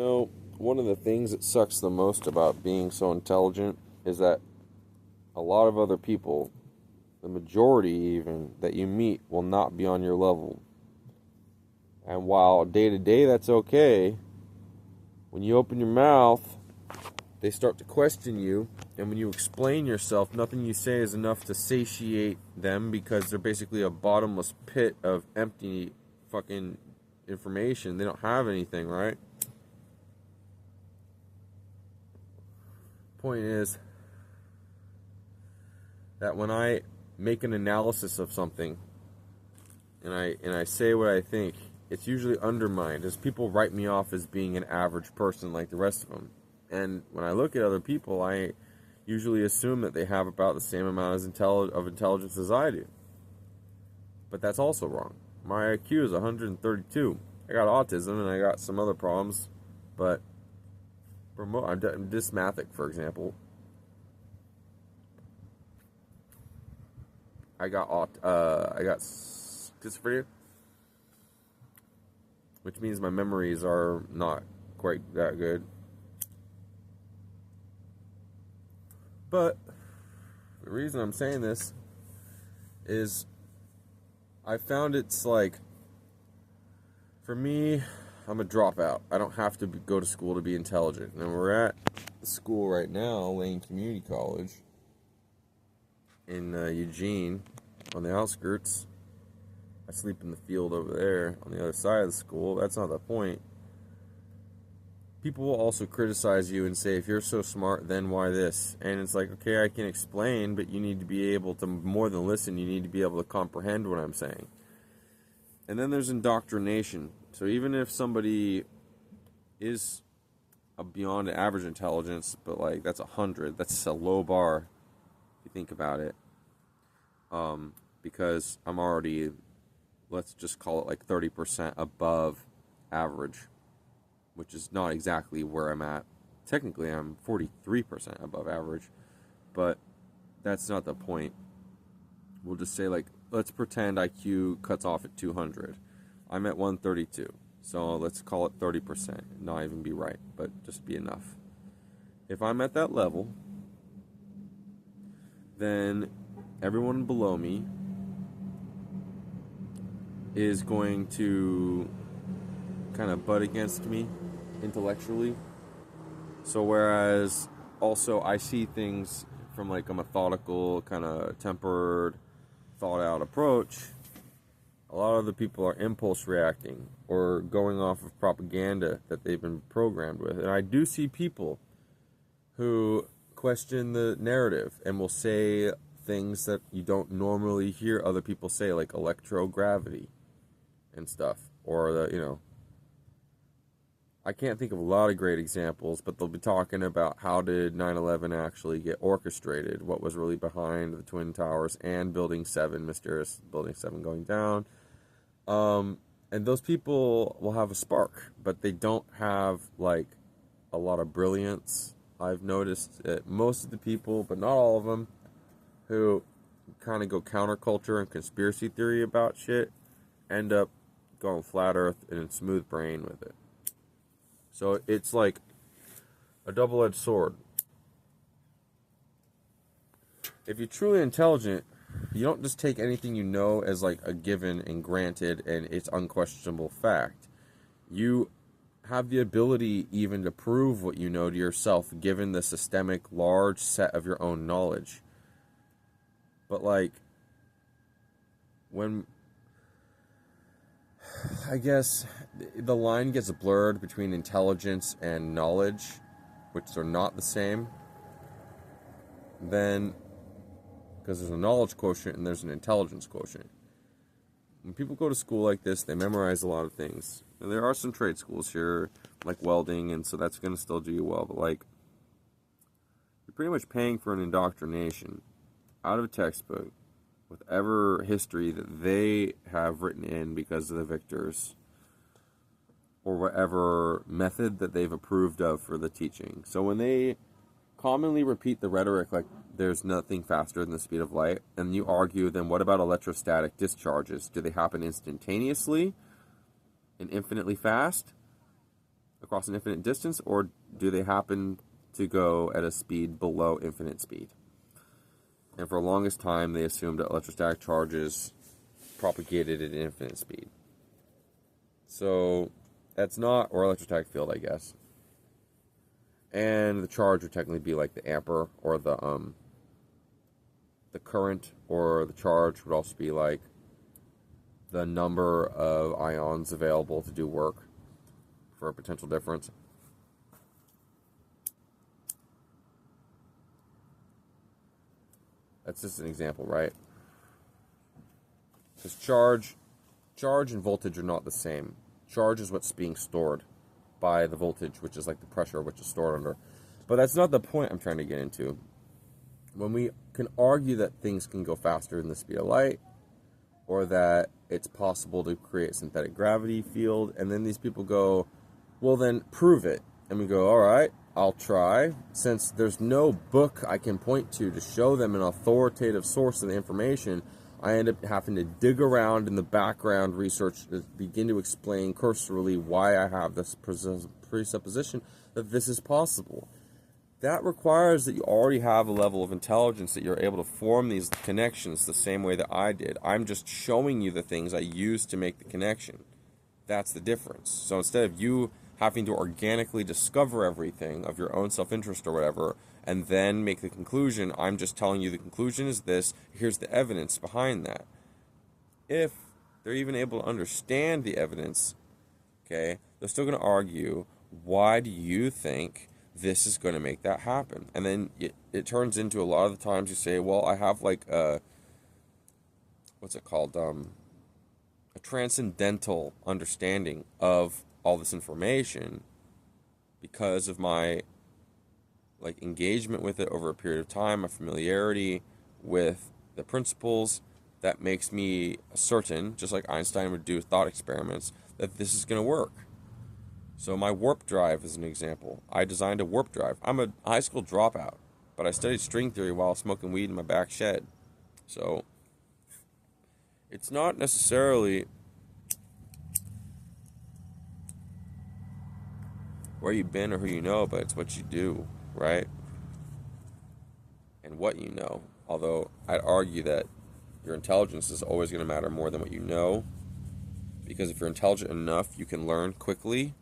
One of the things that sucks the most about being so intelligent is that a lot of other people, the majority even, that you meet will not be on your level. And while day to day that's okay, when you open your mouth, they start to question you. And when you explain yourself, nothing you say is enough to satiate them because they're basically a bottomless pit of empty fucking information. They don't have anything, right? Point is that when I make an analysis of something and I say what I think, it's usually undermined as people write me off as being an average person like the rest of them. And when I look at other people, I usually assume that they have about the same amount of intelligence as I do. But that's also wrong. My IQ is 132. I got autism and I got some other problems, but I'm dysmathic, for example. I got schizophrenia, which means my memories are not quite that good. But the reason I'm saying this is I found it's like, for me, I'm a dropout. I don't have to go to school to be intelligent. And we're at the school right now, Lane Community College, in Eugene, on the outskirts. I sleep in the field over there on the other side of the school. That's not the point. People will also criticize you and say, if you're so smart, then why this? And it's like, okay, I can explain, but you need to be able to, more than listen, you need to be able to comprehend what I'm saying. And then there's indoctrination. So even if somebody is a beyond average intelligence, but like that's 100, that's a low bar if you think about it. Because I'm already, let's just call it like 30% above average, which is not exactly where I'm at. Technically, I'm 43% above average, but that's not the point. We'll just say, like, let's pretend IQ cuts off at 200. I'm at 132, so let's call it 30%. Not even be right, but just be enough. If I'm at that level, then everyone below me is going to kind of butt against me intellectually. So whereas also I see things from like a methodical, kind of tempered, thought out approach, a lot of the people are impulse reacting or going off of propaganda that they've been programmed with. And I do see people who question the narrative and will say things that you don't normally hear other people say, like electrogravity and stuff, or the, I can't think of a lot of great examples, but they'll be talking about how did 9/11 actually get orchestrated, what was really behind the Twin Towers and Building 7, mysterious Building 7 going down. And those people will have a spark, but they don't have, like, a lot of brilliance. I've noticed that most of the people, but not all of them, who kind of go counterculture and conspiracy theory about shit, end up going flat earth and smooth brain with it. So it's like a double-edged sword. If you're truly intelligent, you don't just take anything you know as like a given and granted and it's unquestionable fact. You have the ability even to prove what you know to yourself given the systemic large set of your own knowledge. But like, when I guess the line gets blurred between intelligence and knowledge, which are not the same, then, because there's a knowledge quotient and there's an intelligence quotient. When people go to school like this, they memorize a lot of things. And there are some trade schools here, like welding, and so that's going to still do you well, but like, you're pretty much paying for an indoctrination out of a textbook, whatever history that they have written in because of the victors, or whatever method that they've approved of for the teaching. So when they commonly repeat the rhetoric like there's nothing faster than the speed of light, and you argue, then what about electrostatic discharges? Do they happen instantaneously and infinitely fast? across an infinite distance, or do they happen to go at a speed below infinite speed? And for the longest time, they assumed that electrostatic charges propagated at infinite speed. So that's not, or electrostatic field, I guess. And the charge would technically be like the ampere, or the current, or the charge would also be like the number of ions available to do work for a potential difference. That's just an example, right? Because charge and voltage are not the same. Charge is what's being stored by the voltage, which is like the pressure which is stored under. But that's not the point I'm trying to get into. When we can argue that things can go faster than the speed of light, or that it's possible to create a synthetic gravity field, and then these people go, well then prove it. And we go, all right, I'll try. Since there's no book I can point to show them an authoritative source of the information, I end up having to dig around in the background research to begin to explain cursorily why I have this presupposition that this is possible. That requires that you already have a level of intelligence that you're able to form these connections the same way that I did. I'm just showing you the things I used to make the connection. That's the difference. So instead of you having to organically discover everything of your own self-interest or whatever, and then make the conclusion, I'm just telling you the conclusion is this, here's the evidence behind that. If they're even able to understand the evidence, okay, they're still going to argue, why do you think this is going to make that happen? And then it turns into, a lot of the times you say, well, I have like a, what's it called, a transcendental understanding of all this information because of my like engagement with it over a period of time, my familiarity with the principles that makes me certain, just like Einstein would do thought experiments, that this is going to work. So my warp drive is an example. I designed a warp drive. I'm a high school dropout, but I studied string theory while smoking weed in my back shed. So it's not necessarily where you've been or who you know, but it's what you do, right? And what you know. Although I'd argue that your intelligence is always going to matter more than what you know, because if you're intelligent enough, you can learn quickly,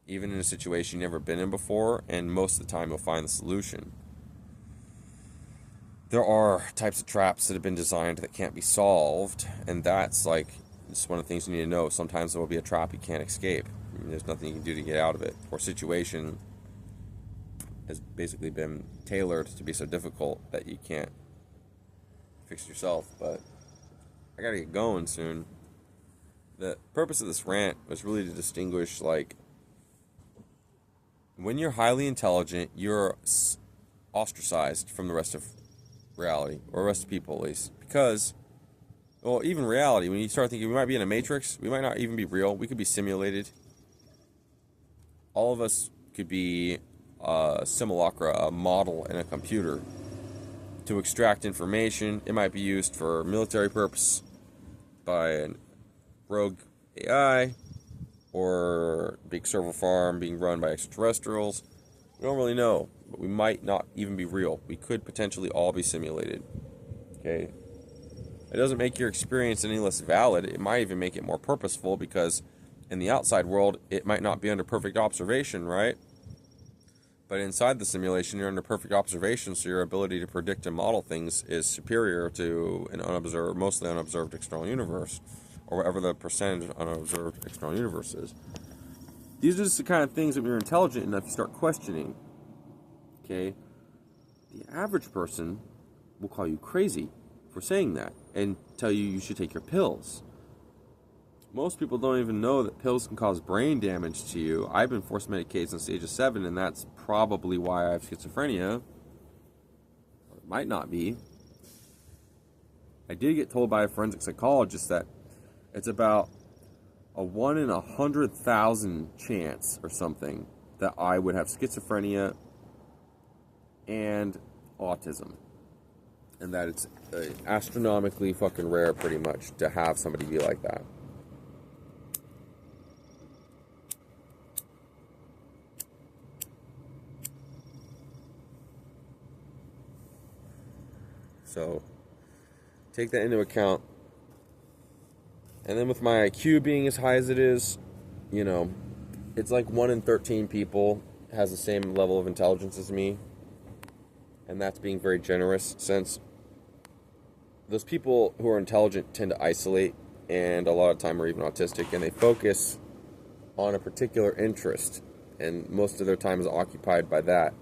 even in a situation you've never been in before, and most of the time you'll find the solution. There are types of traps that have been designed that can't be solved, and that's like, it's one of the things you need to know. Sometimes there will be a trap you can't escape. I mean, there's nothing you can do to get out of it. Or situation has basically been tailored to be so difficult that you can't fix yourself. But I gotta get going soon. The purpose of this rant was really to distinguish, like, when you're highly intelligent, you're ostracized from the rest of reality, or the rest of people at least. Because, well, even reality, when you start thinking we might be in a matrix, we might not even be real, we could be simulated. All of us could be a simulacra, a model in a computer to extract information. It might be used for military purpose by a rogue AI, or big server farm being run by extraterrestrials. We don't really know, but we might not even be real. We could potentially all be simulated. Okay? It doesn't make your experience any less valid. It might even make it more purposeful, because in the outside world, it might not be under perfect observation, right? But inside the simulation, you're under perfect observation, so your ability to predict and model things is superior to an unobserved, mostly unobserved external universe, or whatever the percentage of unobserved external universe is. These are just the kind of things that when you're intelligent enough, you start questioning. Okay? The average person will call you crazy for saying that and tell you you should take your pills. Most people don't even know that pills can cause brain damage to you. I've been forced medicated since the age of 7, and that's probably why I have schizophrenia. Or it might not be. I did get told by a forensic psychologist that it's about a 1 in 100,000 chance or something that I would have schizophrenia and autism. And that it's astronomically fucking rare, pretty much, to have somebody be like that. So take that into account. And then with my IQ being as high as it is, you know, it's like 1 in 13 people has the same level of intelligence as me. And that's being very generous, since those people who are intelligent tend to isolate, and a lot of time are even autistic, and they focus on a particular interest, and most of their time is occupied by that.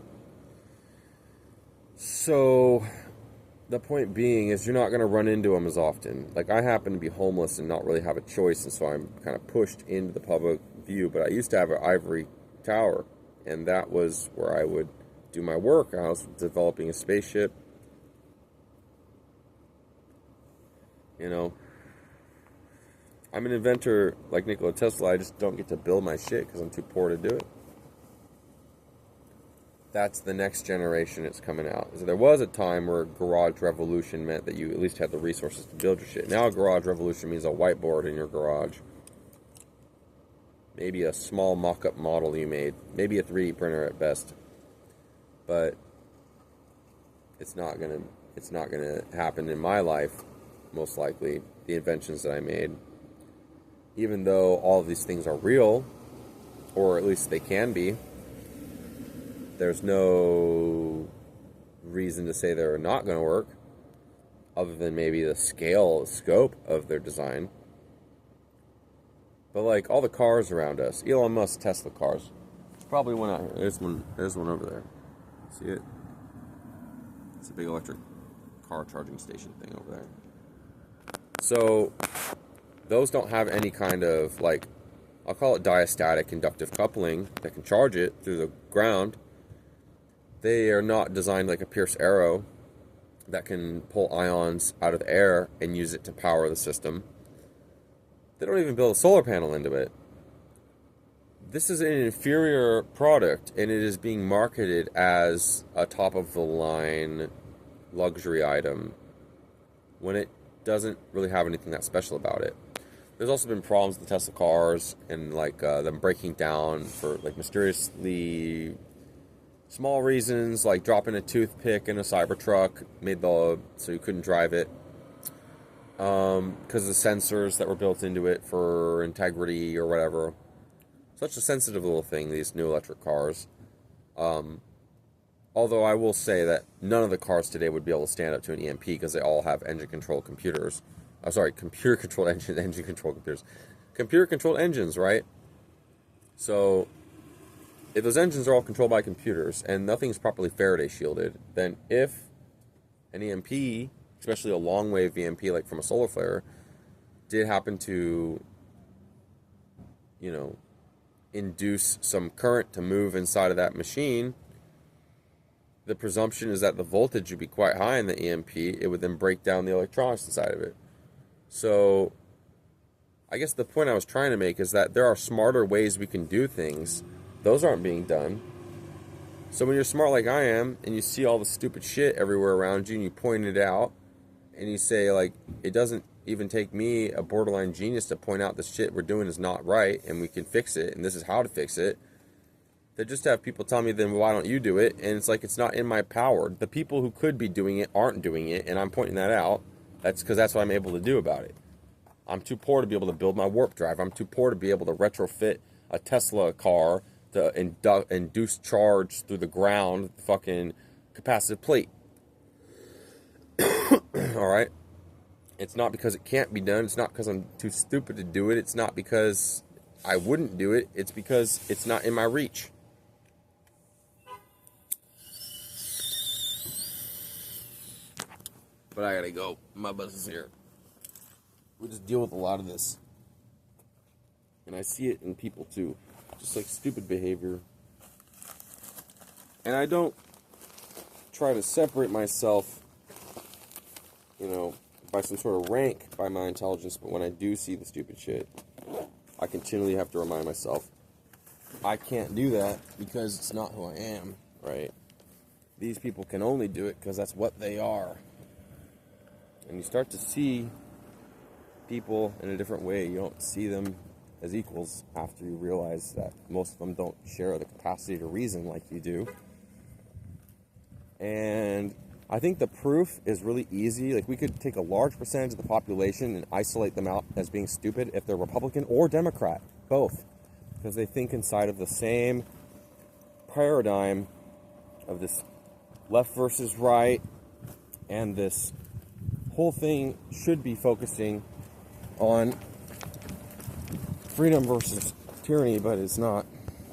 So the point being is, you're not going to run into them as often. Like, I happen to be homeless and not really have a choice, and so I'm kind of pushed into the public view. But I used to have an ivory tower, and that was where I would do my work. I was developing a spaceship. You know, I'm an inventor like Nikola Tesla. I just don't get to build my shit because I'm too poor to do it. That's the next generation that's coming out. So there was a time where garage revolution meant that you at least had the resources to build your shit. Now a garage revolution means a whiteboard in your garage. Maybe a small mock-up model you made. Maybe a 3D printer at best. But it's not gonna happen in my life, most likely, the inventions that I made. Even though all of these things are real, or at least they can be, there's no reason to say they're not going to work, other than maybe the scope of their design. But like all the cars around us, Elon Musk Tesla cars, probably one out here. There's one over there. See it? It's a big electric car charging station thing over there. So those don't have any kind of, like, I'll call it diastatic inductive coupling that can charge it through the ground. They are not designed like a Pierce Arrow that can pull ions out of the air and use it to power the system. They don't even build a solar panel into it. This is an inferior product, and it is being marketed as a top-of-the-line luxury item when it doesn't really have anything that special about it. There's also been problems with the Tesla cars, and like them breaking down for like mysteriously small reasons, like dropping a toothpick in a Cybertruck so you couldn't drive it, because of the sensors that were built into it for integrity or whatever. Such a sensitive little thing, these new electric cars. Although I will say that none of the cars today would be able to stand up to an EMP, because they all have engine-controlled computers. Computer-controlled engine-controlled computers. Computer-controlled engines, right? So if those engines are all controlled by computers and nothing's properly Faraday shielded, then if an EMP, especially a long-wave EMP like from a solar flare, did happen to, induce some current to move inside of that machine, the presumption is that the voltage would be quite high in the EMP. It would then break down the electronics inside of it. So I guess the point I was trying to make is that there are smarter ways we can do things. Those aren't being done. So when you're smart like I am, and you see all the stupid shit everywhere around you, and you point it out, and you say, like, it doesn't even take me, a borderline genius, to point out the shit we're doing is not right, and we can fix it, and this is how to fix it. They just have people tell me, then why don't you do it? And it's like, it's not in my power. The people who could be doing it aren't doing it, and I'm pointing that out. That's because that's what I'm able to do about it. I'm too poor to be able to build my warp drive. I'm too poor to be able to retrofit a Tesla car to induce charge through the ground, fucking capacitive plate. All right? It's not because it can't be done. It's not because I'm too stupid to do it. It's not because I wouldn't do it. It's because it's not in my reach. But I gotta go. My bus is here. We just deal with a lot of this. And I see it in people too. Just like stupid behavior. And I don't try to separate myself, by some sort of rank by my intelligence, but when I do see the stupid shit, I continually have to remind myself, I can't do that because it's not who I am, right? These people can only do it because that's what they are. And you start to see people in a different way. You don't see them as equals after you realize that most of them don't share the capacity to reason like you do. And I think the proof is really easy. Like, we could take a large percentage of the population and isolate them out as being stupid if they're Republican or Democrat, both, because they think inside of the same paradigm of this left versus right, and this whole thing should be focusing on freedom versus tyranny, but it's not.